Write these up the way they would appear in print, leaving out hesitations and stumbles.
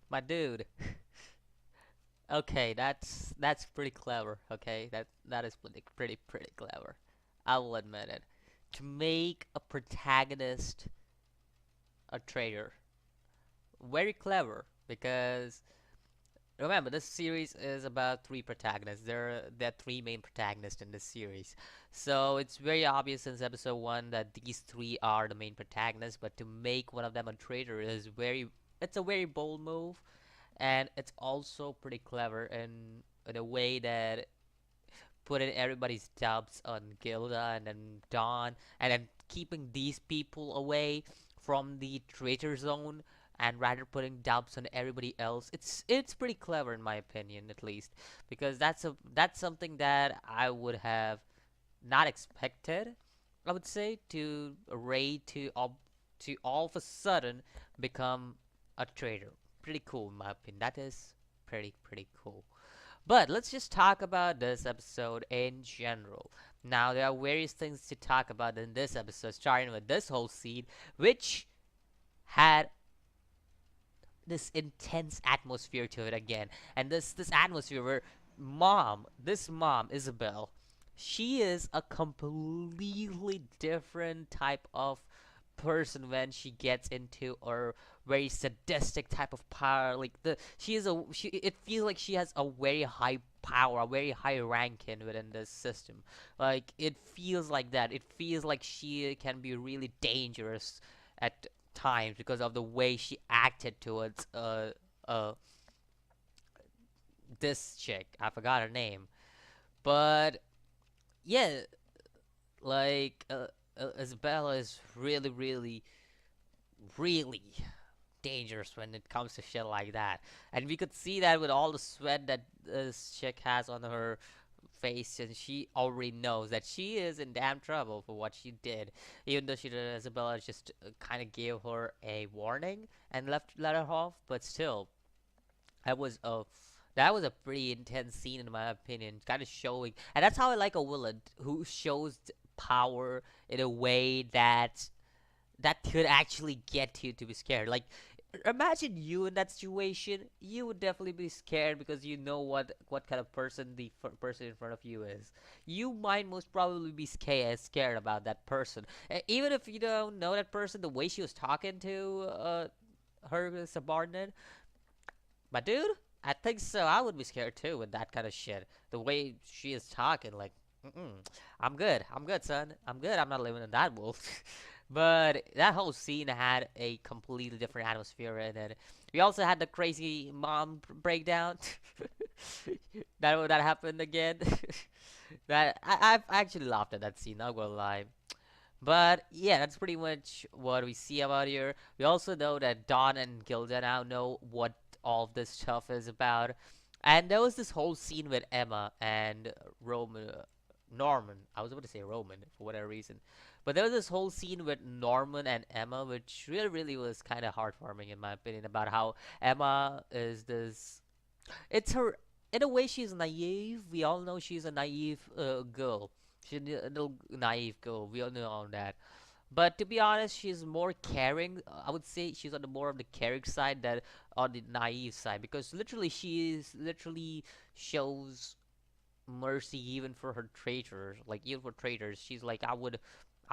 My dude. Okay, that's pretty clever. Okay, that is pretty clever. I will admit it. To make a protagonist a traitor, very clever because remember this series is about three protagonists. There are three main protagonists in this series, so it's very obvious since episode one that these three are the main protagonists. But to make one of them a traitor is very it's a very bold move, and it's also pretty clever in a way that putting everybody's doubts on Gilda and then Dawn, and then keeping these people away from the traitor zone, and rather putting doubts on everybody else. It's pretty clever in my opinion, at least, because that's something that I would have not expected. I would say to Ray to all of a sudden become a traitor. Pretty cool in my opinion. That is pretty cool. But let's just talk about this episode in general. Now, there are various things to talk about in this episode, starting with this whole scene, which had this intense atmosphere to it again. And this atmosphere where this mom, Isabel, she is a completely different type of person when she gets into a very sadistic type of power. Like she it feels like she has a very high power, a very high ranking within this system. Like it feels like that. It feels like she can be really dangerous at times because of the way she acted towards uh this chick. I forgot her name. But yeah, like Isabella is really dangerous when it comes to shit like that. And we could see that with all the sweat that this chick has on her face, and she already knows that she is in damn trouble for what she did. Even though she did, Isabella just kind of gave her a warning and let her off, but still, that was a that was a pretty intense scene in my opinion, kind of showing, and that's how I like a villain who shows power in a way that could actually get you to be scared. Like, imagine you in that situation. You would definitely be scared because you know what kind of person the person in front of you is. You might most probably be scared about that person. Even if you don't know that person, the way she was talking to her subordinate. But dude, I think so. I would be scared too with that kind of shit. The way she is talking, like, mm-mm, I'm good. I'm good, son. I'm good. I'm not living in that world. But that whole scene had a completely different atmosphere in it. We also had the crazy mom breakdown. That happened again. I've actually laughed at that scene. Not gonna lie. But yeah, that's pretty much what we see about here. We also know that Dawn and Gilda now know what all of this stuff is about. And there was this whole scene with Emma and Roman, Norman. I was about to say Roman for whatever reason. But there was this whole scene with Norman and Emma, which really was kind of heartwarming in my opinion, about how Emma is this. It's her. In a way, she's naive. We all know she's a naive girl. She's a little naive girl. We all know that. But to be honest, she's more caring. I would say she's on the more of the caring side than on the naive side, because literally she is literally shows mercy even for her traitors. Like even for traitors, she's like, I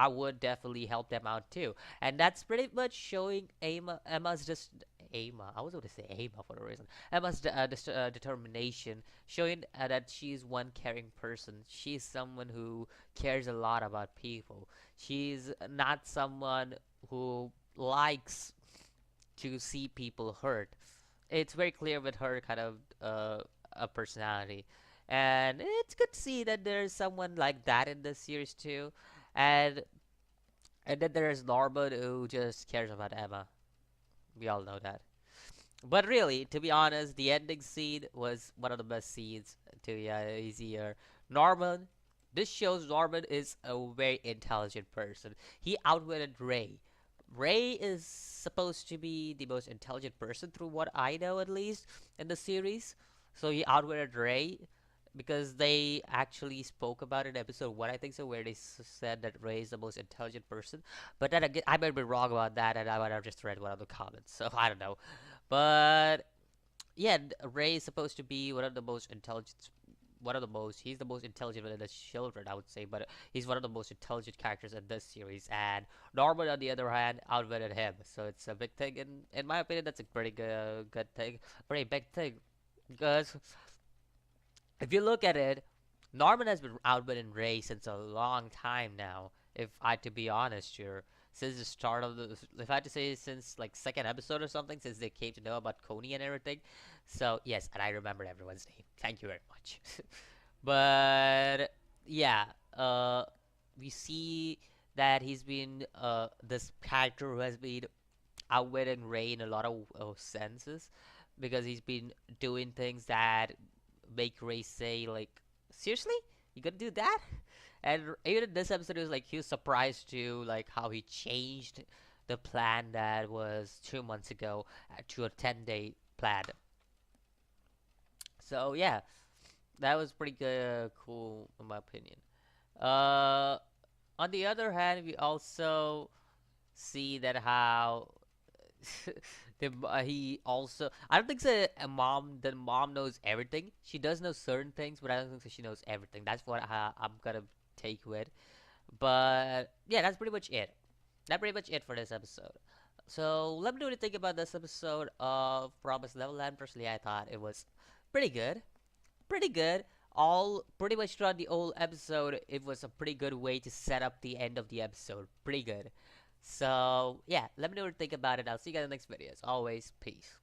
would definitely help them out too. And that's pretty much showing Emma's just Emma. I was going to say Emma for a reason. Emma's determination, showing that she's one caring person. She's someone who cares a lot about people. She's not someone who likes to see people hurt. It's very clear with her kind of a personality, and it's good to see that there's someone like that in the series too, and then there's Norman who just cares about Emma. We all know that. But really, to be honest, the ending scene was one of the best scenes to easier. Norman, this shows Norman is a very intelligent person. He outwitted Ray. Ray is supposed to be the most intelligent person through what I know at least in the series. So he outwitted Ray because they actually spoke about it in episode one, I think so, where they said that Ray is the most intelligent person. But then again, I might be wrong about that, and I might have just read one of the comments, so I don't know. But yeah, Ray is supposed to be one of the most intelligent, one of the most. He's the most intelligent of the children, I would say, but he's one of the most intelligent characters in this series. And Norman, on the other hand, outwitted him. So it's a big thing. In my opinion, that's a pretty good thing, very big thing, because if you look at it, Norman has been outwitting Ray since a long time now. If I had to be honest here, since the start of the, if I had to say since like second episode or something, since they came to know about Coney and everything. So yes, and I remembered everyone's name. Thank you very much. But yeah, we see that he's been this character who has been outwitting Ray in a lot of senses, because he's been doing things that make Ray say like, seriously, you gonna do that? And even in this episode, it was like he was surprised to like how he changed the plan that was 2 months ago to a 10-day plan. So yeah, that was pretty good, cool in my opinion. Uh, on the other hand, we also see that how he also, I don't think so, the mom knows everything. She does know certain things, but I don't think so she knows everything. That's what I'm gonna take with. But yeah, that's pretty much it. That's pretty much it for this episode. So let me know what you think about this episode of Promised Neverland. Personally, I thought it was pretty good. Pretty good. All pretty much throughout the whole episode, it was a pretty good way to set up the end of the episode. Pretty good. So yeah, let me know what you think about it. I'll see you guys in the next video. As always, peace.